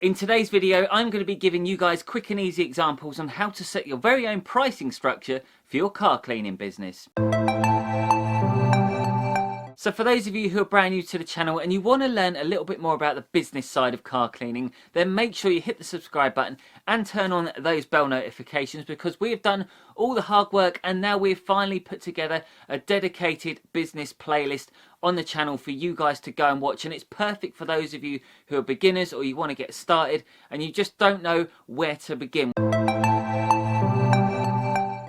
In today's video, I'm going to be giving you guys quick and easy examples on how to set your very own pricing structure for your car cleaning business. So for those of you who are brand new to the channel and you want to learn a little bit more about the business side of car cleaning, then make sure you hit the subscribe button and turn on those bell notifications, because we have done all the hard work and now we've finally put together a dedicated business playlist on the channel for you guys to go and watch, and it's perfect for those of you who are beginners or you want to get started and you just don't know where to begin.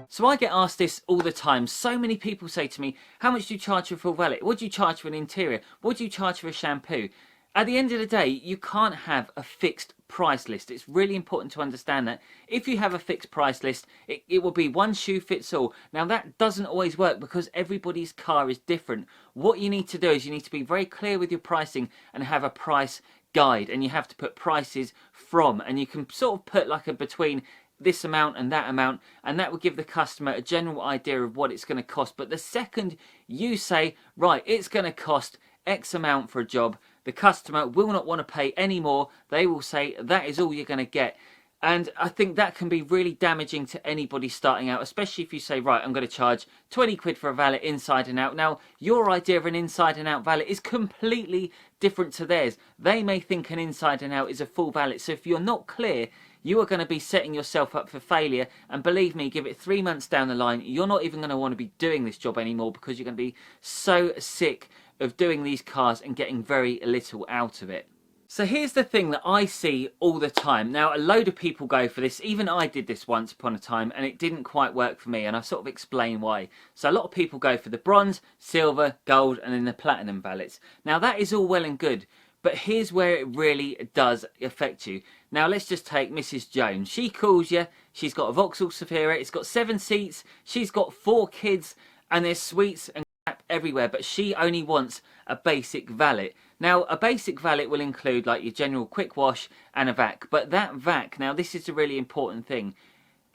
So I get asked this all the time. So many people say to me, how much do you charge for a full valet? What do you charge for an interior? What do you charge for a shampoo? At the end of the day, you can't have a fixed price list. It's really important to understand that. If you have a fixed price list, it will be one shoe fits all. Now that doesn't always work because everybody's car is different. What you need to do is you need to be very clear with your pricing and have a price guide, and you have to put prices from, and you can sort of put like a between this amount and that will give the customer a general idea of what it's going to cost. But the second you say, right, it's going to cost X amount for a job, the customer will not want to pay any more. They will say that is all you're going to get. And I think that can be really damaging to anybody starting out, especially if you say, right, I'm going to charge 20 quid for a valet inside and out. Now, your idea of an inside and out valet is completely different to theirs. They may think an inside and out is a full valet. So if you're not clear, you are going to be setting yourself up for failure. And believe me, give it 3 months down the line, you're not even going to want to be doing this job anymore, because you're going to be so sick of doing these cars and getting very little out of it. So here's the thing that I see all the time. Now, a load of people go for this. Even I did this once upon a time and it didn't quite work for me, and I've sort of explained why. So a lot of people go for the bronze, silver, gold and then the platinum valets. Now that is all well and good, but here's where it really does affect you. Now let's just take Mrs. Jones. She calls you, she's got a Vauxhall Zafira, it's got 7 seats, she's got 4 kids and there's sweets and crap everywhere, but she only wants a basic valet. Now a basic valet will include like your general quick wash and a vac, but that vac, now this is a really important thing.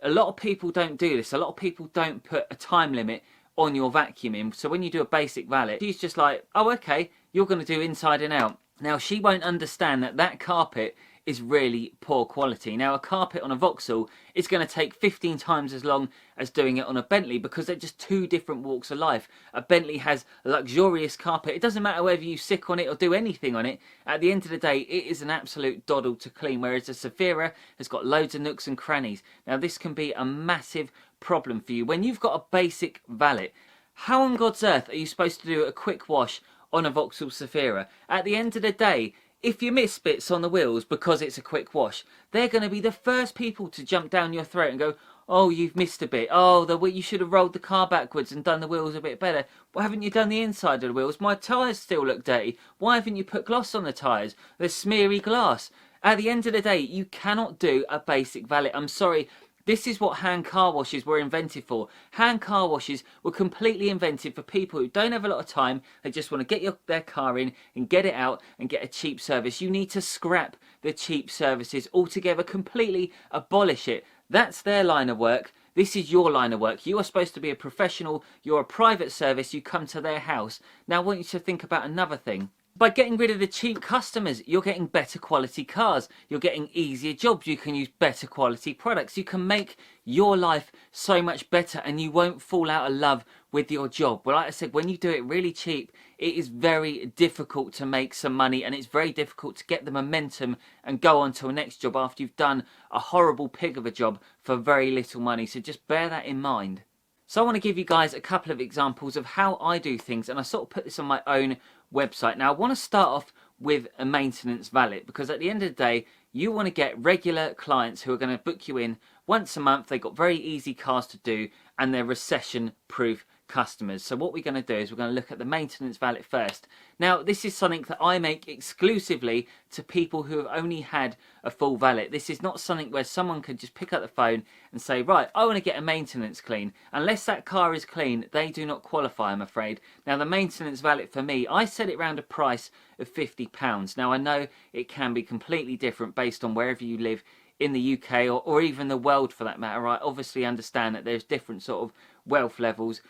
A lot of people don't do this. A lot of people don't put a time limit on your vacuuming. So when you do a basic valet, she's just like, oh okay, you're going to do inside and out. Now she won't understand that that carpet is really poor quality. Now a carpet on a Vauxhall is going to take 15 times as long as doing it on a Bentley, because they're just two different walks of life. A Bentley has a luxurious carpet. It doesn't matter whether you sick on it or do anything on it. At the end of the day, it is an absolute doddle to clean, whereas a Zafira has got loads of nooks and crannies. Now this can be a massive problem for you. When you've got a basic valet, how on God's earth are you supposed to do a quick wash on a Vauxhall Zafira? At the end of the day, if you miss bits on the wheels because it's a quick wash, they're going to be the first people to jump down your throat and go, oh, you've missed a bit. Oh, you should have rolled the car backwards and done the wheels a bit better. Why haven't you done the inside of the wheels? My tyres still look dirty. Why haven't you put gloss on the tyres? There's smeary glass. At the end of the day, you cannot do a basic valet. I'm sorry. This is what hand car washes were invented for. Hand car washes were completely invented for people who don't have a lot of time. They just want to get their car in and get it out and get a cheap service. You need to scrap the cheap services altogether, completely abolish it. That's their line of work. This is your line of work. You are supposed to be a professional. You're a private service. You come to their house. Now I want you to think about another thing. By getting rid of the cheap customers, you're getting better quality cars. You're getting easier jobs. You can use better quality products. You can make your life so much better and you won't fall out of love with your job. But like I said, when you do it really cheap, it is very difficult to make some money, and it's very difficult to get the momentum and go on to a next job after you've done a horrible pig of a job for very little money. So just bear that in mind. So I want to give you guys a couple of examples of how I do things, and I sort of put this on my own website. Now I want to start off with a maintenance valet, because at the end of the day you want to get regular clients who are going to book you in once a month. They've got very easy cars to do and they're recession proof customers. So what we're going to do is we're going to look at the maintenance valet first. Now this is something that I make exclusively to people who have only had a full valet. This is not something where someone can just pick up the phone and say, right, I want to get a maintenance clean. Unless that car is clean, they do not qualify, I'm afraid. Now the maintenance valet for me, I set it around a price of £50. Now I know it can be completely different based on wherever you live in the UK or even the world for that matter. I obviously understand that there's different sort of wealth levels.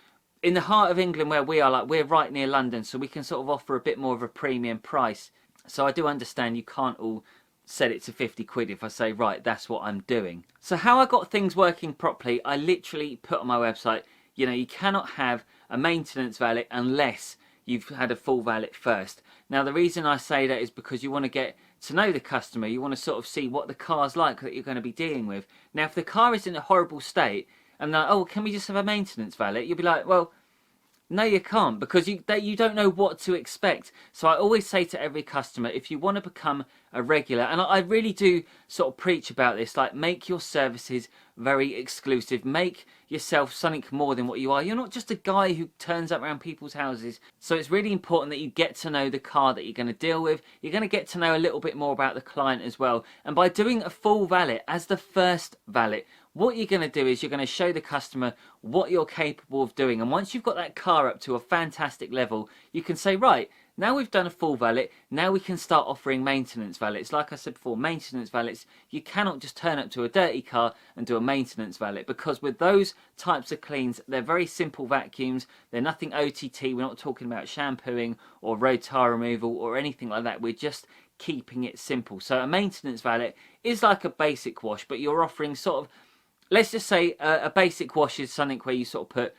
In the heart of England where we are, like, we're right near London, so we can sort of offer a bit more of a premium price. So I do understand you can't all set it to 50 quid if I say, right, that's what I'm doing. So how I got things working properly, I literally put on my website, you know, you cannot have a maintenance valet unless you've had a full valet first. Now the reason I say that is because you want to get to know the customer. You want to sort of see what the car's like that you're going to be dealing with. Now if the car is in a horrible state and they're like, oh, can we just have a maintenance valet? You'll be like, well, no, you can't, because you don't know what to expect. So I always say to every customer, if you want to become a regular, and I really do sort of preach about this, like, make your services very exclusive. Make yourself something more than what you are. You're not just a guy who turns up around people's houses. So it's really important that you get to know the car that you're going to deal with. You're going to get to know a little bit more about the client as well. And by doing a full valet as the first valet, what you're going to do is you're going to show the customer what you're capable of doing. And once you've got that car up to a fantastic level, you can say, right, now we've done a full valet, now we can start offering maintenance valets. Like I said before, maintenance valets, you cannot just turn up to a dirty car and do a maintenance valet, because with those types of cleans, they're very simple vacuums. They're nothing OTT. We're not talking about shampooing or road tire removal or anything like that. We're just keeping it simple. So a maintenance valet is like a basic wash, but you're offering sort of, let's just say a basic wash is something where you sort of put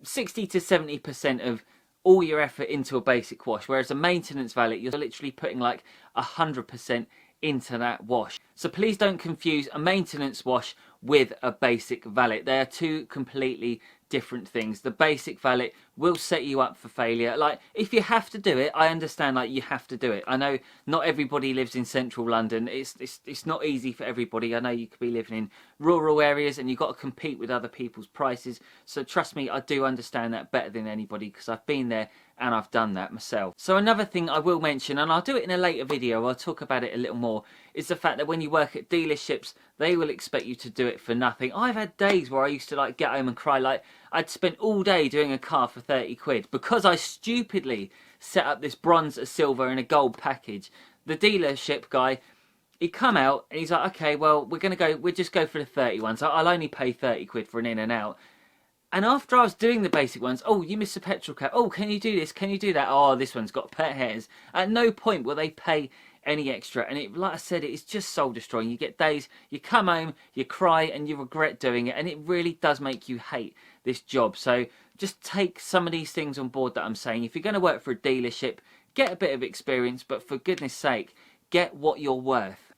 60 to 70% of all your effort into a basic wash, whereas a maintenance valet, you're literally putting like 100% into that wash. So please don't confuse a maintenance wash with a basic valet. They are two completely different things. The basic valet will set you up for failure. Like, if you have to do it, I understand, like, you have to do it. I know not everybody lives in central London. It's not easy for everybody. I know you could be living in rural areas and you've got to compete with other people's prices. So trust me, I do understand that better than anybody, because I've been there and I've done that myself. So another thing I will mention, and I'll do it in a later video, I'll talk about it a little more, is the fact that when you work at dealerships, they will expect you to do it for nothing. I've had days where I used to like get home and cry, like I'd spent all day doing a car for 30 quid because I stupidly set up this bronze, a silver and a gold package. The dealership guy, he'd come out and he's like, okay, well, we'll just go for the 30 ones. I'll only pay 30 quid for an in and out. And after I was doing the basic ones, oh, you missed a petrol cap. Oh, can you do this? Can you do that? Oh, this one's got pet hairs. At no point will they pay any extra. And it, like I said, it is just soul destroying. You get days, you come home, you cry and you regret doing it. And it really does make you hate this job. So just take some of these things on board that I'm saying. If you're going to work for a dealership, get a bit of experience, but for goodness sake, get what you're worth.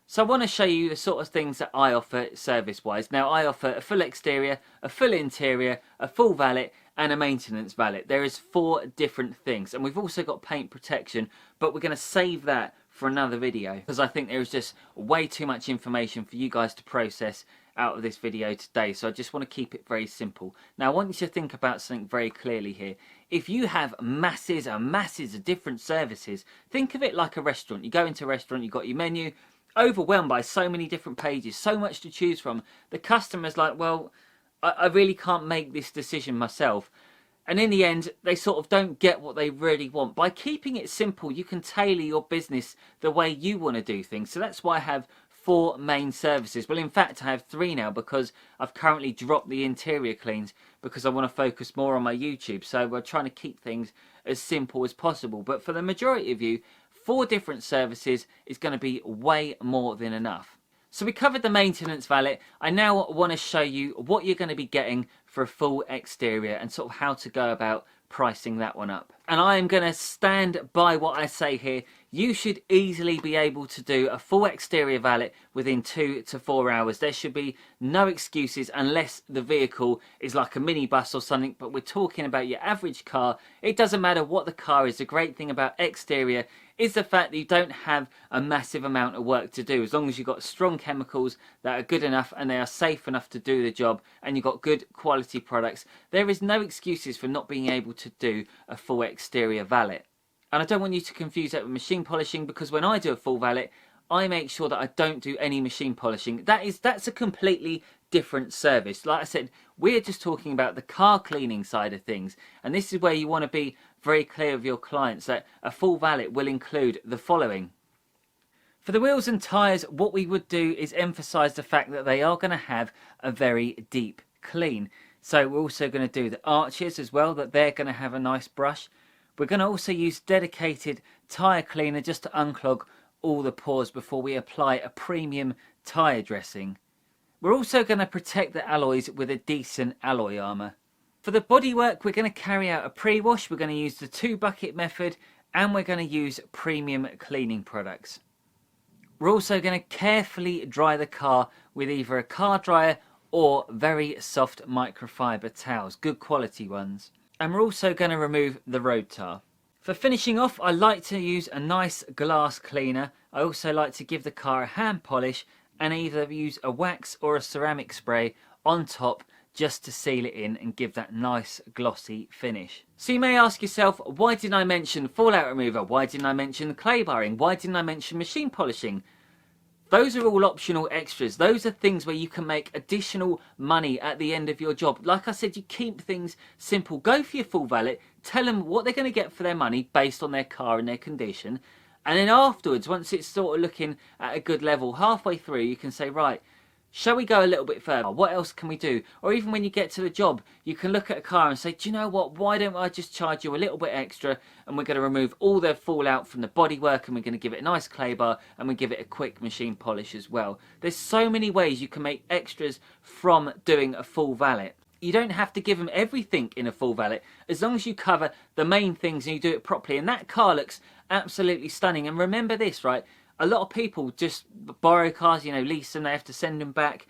So I want to show you the sort of things that I offer service-wise. Now, I offer a full exterior, a full interior, a full valet, and a maintenance valet. There is 4 different things. And we've also got paint protection, but we're going to save that for another video, because I think there is just way too much information for you guys to process out of this video today. So I just want to keep it very simple. Now, I want you to think about something very clearly here. If you have masses and masses of different services, think of it like a restaurant. You go into a restaurant, you've got your menu, overwhelmed by so many different pages, so much to choose from. The customer's like, well, I really can't make this decision myself. And in the end, they sort of don't get what they really want. By keeping it simple, you can tailor your business the way you want to do things. So that's why I have 4 main services. Well, in fact, I have 3 now, because I've currently dropped the interior cleans because I want to focus more on my YouTube. So we're trying to keep things as simple as possible. But for the majority of you, 4 different services is going to be way more than enough. So we covered the maintenance valet. I now want to show you what you're going to be getting for a full exterior and sort of how to go about pricing that one up. And I am going to stand by what I say here. You should easily be able to do a full exterior valet within 2 to 4 hours. There should be no excuses unless the vehicle is like a minibus or something, but we're talking about your average car. It doesn't matter what the car is. The great thing about exterior is the fact that you don't have a massive amount of work to do. As long as you've got strong chemicals that are good enough and they are safe enough to do the job, and you've got good quality products, there is no excuses for not being able to do a full exterior valet. And I don't want you to confuse that with machine polishing, because when I do a full valet, I make sure that I don't do any machine polishing. That's a completely different service. Like I said, we're just talking about the car cleaning side of things. And this is where you want to be very clear with your clients that a full valet will include the following. For the wheels and tyres, what we would do is emphasise the fact that they are going to have a very deep clean. So we're also going to do the arches as well, that they're going to have a nice brush. We're going to also use dedicated tyre cleaner just to unclog all the pores before we apply a premium tyre dressing. We're also going to protect the alloys with a decent alloy armour. For the bodywork, we're going to carry out a pre-wash, we're going to use the 2-bucket method, and we're going to use premium cleaning products. We're also going to carefully dry the car with either a car dryer or very soft microfiber towels, good quality ones. And we're also going to remove the road tar. For finishing off, I like to use a nice glass cleaner. I also like to give the car a hand polish and either use a wax or a ceramic spray on top just to seal it in and give that nice glossy finish. So you may ask yourself, why didn't I mention fallout remover? Why didn't I mention clay barring? Why didn't I mention machine polishing? Those are all optional extras. Those are things where you can make additional money at the end of your job. Like I said, you keep things simple. Go for your full valet. Tell them what they're going to get for their money based on their car and their condition. And then afterwards, once it's sort of looking at a good level, halfway through, you can say, right, shall we go a little bit further? What else can we do? Or even when you get to the job, you can look at a car and say, do you know what? Why don't I just charge you a little bit extra and we're going to remove all the fallout from the bodywork and we're going to give it a nice clay bar and we give it a quick machine polish as well. There's so many ways you can make extras from doing a full valet. You don't have to give them everything in a full valet as long as you cover the main things and you do it properly. And that car looks absolutely stunning. And remember this, right? A lot of people just borrow cars, you know, lease them, they have to send them back.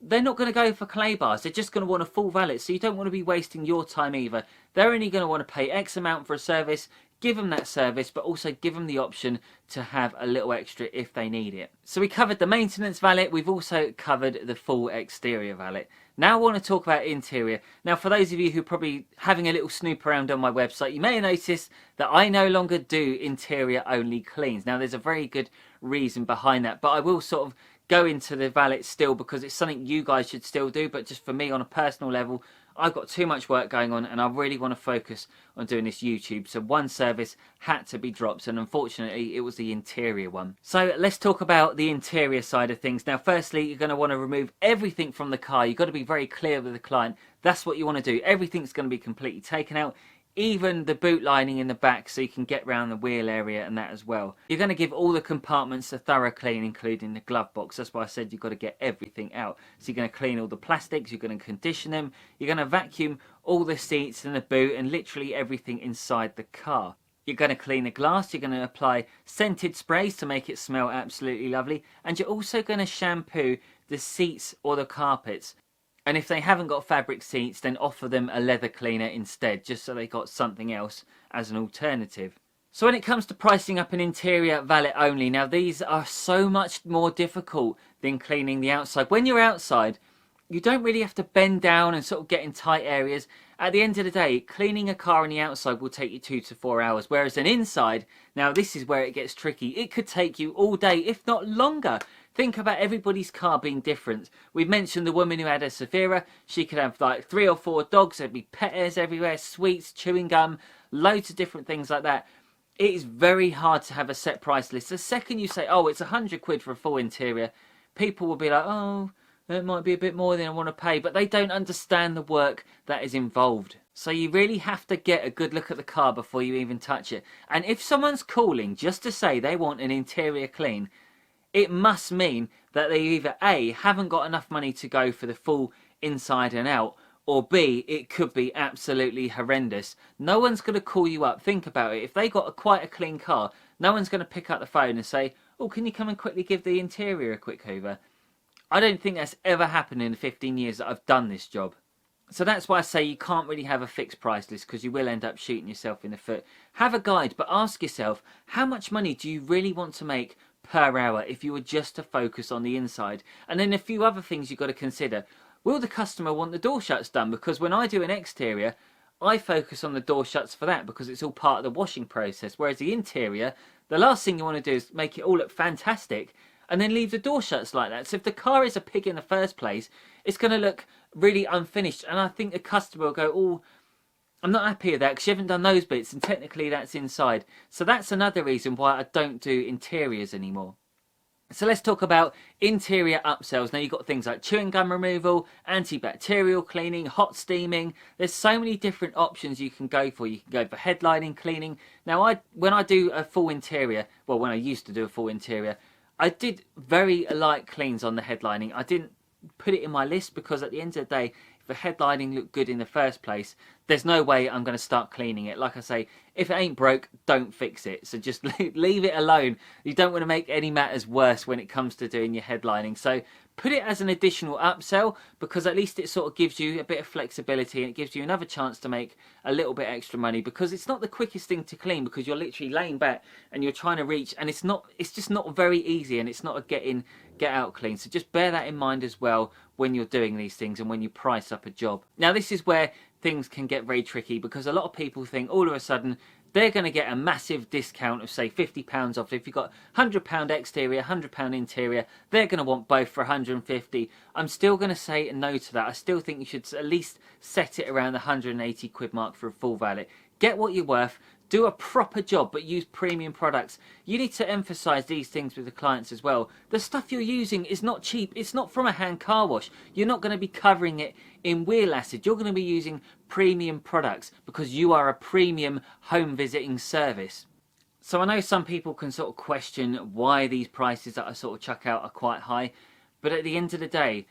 They're not going to go for clay bars. They're just going to want a full valet. So you don't want to be wasting your time either. They're only going to want to pay X amount for a service. Give them that service, but also give them the option to have a little extra if they need it. So we covered the maintenance valet. We've also covered the full exterior valet. Now I want to talk about interior. Now for those of you who are probably having a little snoop around on my website, you may have noticed that I no longer do interior only cleans. Now there's a very good reason behind that, but I will sort of go into the valet still because it's something you guys should still do, but just for me on a personal level, I've got too much work going on and I really want to focus on doing this YouTube. So one service had to be dropped and unfortunately it was the interior one. So let's talk about the interior side of things. Now firstly, you're going to want to remove everything from the car. You've got to be very clear with the client. That's what you want to do. Everything's going to be completely taken out. Even the boot lining in the back so you can get around the wheel area and that as well. You're going to give all the compartments a thorough clean including the glove box. That's why I said you've got to get everything out. So you're going to clean all the plastics, you're going to condition them, you're going to vacuum all the seats and the boot and literally everything inside the car. You're going to clean the glass, you're going to apply scented sprays to make it smell absolutely lovely, and you're also going to shampoo the seats or the carpets. And if they haven't got fabric seats, then offer them a leather cleaner instead, just so they got something else as an alternative. So when it comes to pricing up an interior valet only, now these are so much more difficult than cleaning the outside. When you're outside, you don't really have to bend down and sort of get in tight areas. At the end of the day, cleaning a car on the outside will take you 2 to 4 hours, whereas an inside, now this is where it gets tricky. It could take you all day, if not longer. Think about everybody's car being different. We've mentioned the woman who had a Safira. She could have like 3 or 4 dogs. There'd be pet hairs everywhere, sweets, chewing gum, loads of different things like that. It is very hard to have a set price list. The second you say, oh, it's 100 quid for a full interior, people will be like, oh, it might be a bit more than I want to pay. But they don't understand the work that is involved. So you really have to get a good look at the car before you even touch it. And if someone's calling just to say they want an interior clean, it must mean that they either A, haven't got enough money to go for the full inside and out, or B, it could be absolutely horrendous. No one's going to call you up. Think about it. If they got quite a clean car, no one's going to pick up the phone and say, oh, can you come and quickly give the interior a quick hoover? I don't think that's ever happened in the 15 years that I've done this job. So that's why I say you can't really have a fixed price list because you will end up shooting yourself in the foot. Have a guide, but ask yourself, how much money do you really want to make per hour if you were just to focus on the inside? And then a few other things you've got to consider. Will the customer want the door shuts done? Because when I do an exterior, I focus on the door shuts for that because it's all part of the washing process. Whereas the interior, the last thing you want to do is make it all look fantastic and then leave the door shuts like that. So if the car is a pig in the first place, it's going to look really unfinished. And I think the customer will go, oh, I'm not happy with that because you haven't done those bits and technically that's inside. So that's another reason why I don't do interiors anymore. So let's talk about interior upsells. Now you've got things like chewing gum removal, antibacterial cleaning, hot steaming. There's so many different options you can go for. You can go for headlining cleaning. Now when I do a full interior, well, when I used to do a full interior, I did very light cleans on the headlining. I didn't put it in my list because at the end of the day, if the headlining looked good in the first place, there's no way I'm going to start cleaning it. Like I say, if it ain't broke, don't fix it. So just leave it alone. You don't want to make any matters worse when it comes to doing your headlining. So put it as an additional upsell, because at least it sort of gives you a bit of flexibility and it gives you another chance to make a little bit extra money, because it's not the quickest thing to clean, because you're literally laying back and you're trying to reach, and it's just not very easy, and it's not a get out clean. So just bear that in mind as well when you're doing these things and when you price up a job. Now this is where things can get very tricky, because a lot of people think all of a sudden they're going to get a massive discount of say £50 off. If you've got £100 exterior, £100 interior, they're going to want both for £150. I'm still going to say no to that. I still think you should at least set it around the £180 mark for a full valet. Get what you're worth. Do a proper job, but use premium products. You need to emphasize these things with the clients as well. The stuff you're using is not cheap. It's not from a hand car wash. You're not going to be covering it in wheel acid. You're going to be using premium products because you are a premium home visiting service. So I know some people can sort of question why these prices that I sort of chuck out are quite high, but at the end of the day,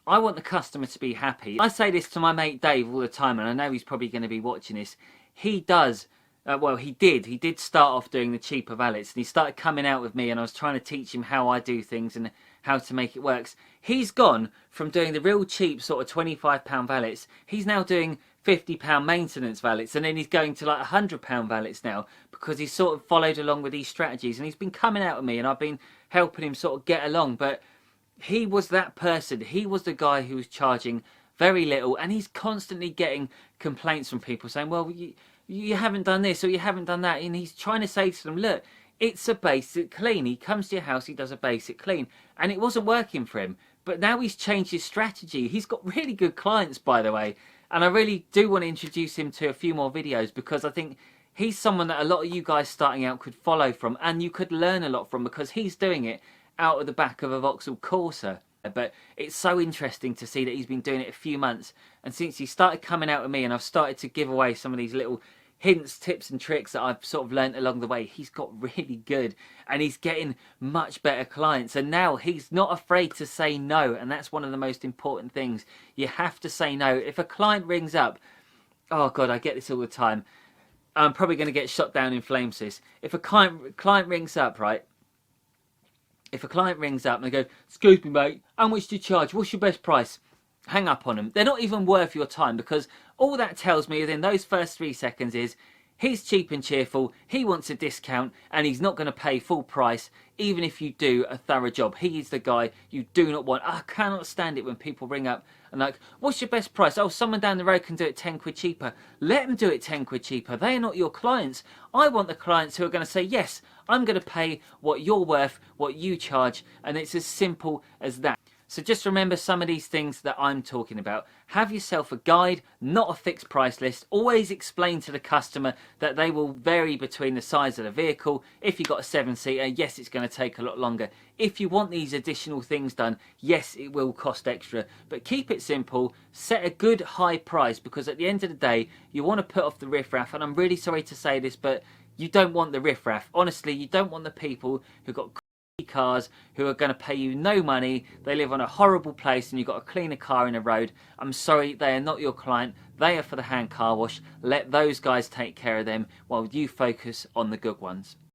I want the customer to be happy. I say this to my mate Dave all the time, and I know he's probably going to be watching this. He does. Well, he did start off doing the cheaper valets, and he started coming out with me, and I was trying to teach him how I do things and how to make it work. He's gone from doing the real cheap sort of £25 valets, he's now doing £50 maintenance valets, and then he's going to like £100 valets now, because he's sort of followed along with these strategies, and he's been coming out with me, and I've been helping him sort of get along. But he was that person. He was the guy who was charging very little, and he's constantly getting complaints from people saying, well, you haven't done this or you haven't done that, and he's trying to say to them, look, it's a basic clean. He comes to your house, he does a basic clean, and it wasn't working for him. But now he's changed his strategy. He's got really good clients, by the way, and I really do want to introduce him to a few more videos, because I think he's someone that a lot of you guys starting out could follow from, and you could learn a lot from, because he's doing it out of the back of a Vauxhall Corsa. But it's so interesting to see that he's been doing it a few months, and since he started coming out with me and I've started to give away some of these little hints, tips and tricks that I've sort of learnt along the way, he's got really good, and he's getting much better clients, and now he's not afraid to say no, and that's one of the most important things. You have to say no. If a client rings up, oh god, I get this all the time, I'm probably going to get shot down in flames this. If a client rings up, right, if a client rings up and they go, excuse me mate, how much do you charge? What's your best price? Hang up on them. They're not even worth your time, because all that tells me within those first 3 seconds is he's cheap and cheerful, he wants a discount, and he's not going to pay full price even if you do a thorough job. He is the guy you do not want. I cannot stand it when people ring up and like, what's your best price? Oh, someone down the road can do it 10 quid cheaper. Let them do it 10 quid cheaper. They are not your clients. I want the clients who are going to say, yes, I'm going to pay what you're worth, what you charge, and it's as simple as that. So just remember some of these things that I'm talking about. Have yourself a guide, not a fixed price list. Always explain to the customer that they will vary between the size of the vehicle. If you've got a 7-seater, yes, it's going to take a lot longer. If you want these additional things done, yes, it will cost extra. But keep it simple. Set a good high price, because at the end of the day, you want to put off the riffraff. And I'm really sorry to say this, but you don't want the riffraff. Honestly, you don't want the people who got cars who are going to pay you no money. They live on a horrible place and you've got to clean a car in the road. I'm sorry, they are not your client. They are for the hand car wash. Let those guys take care of them while you focus on the good ones.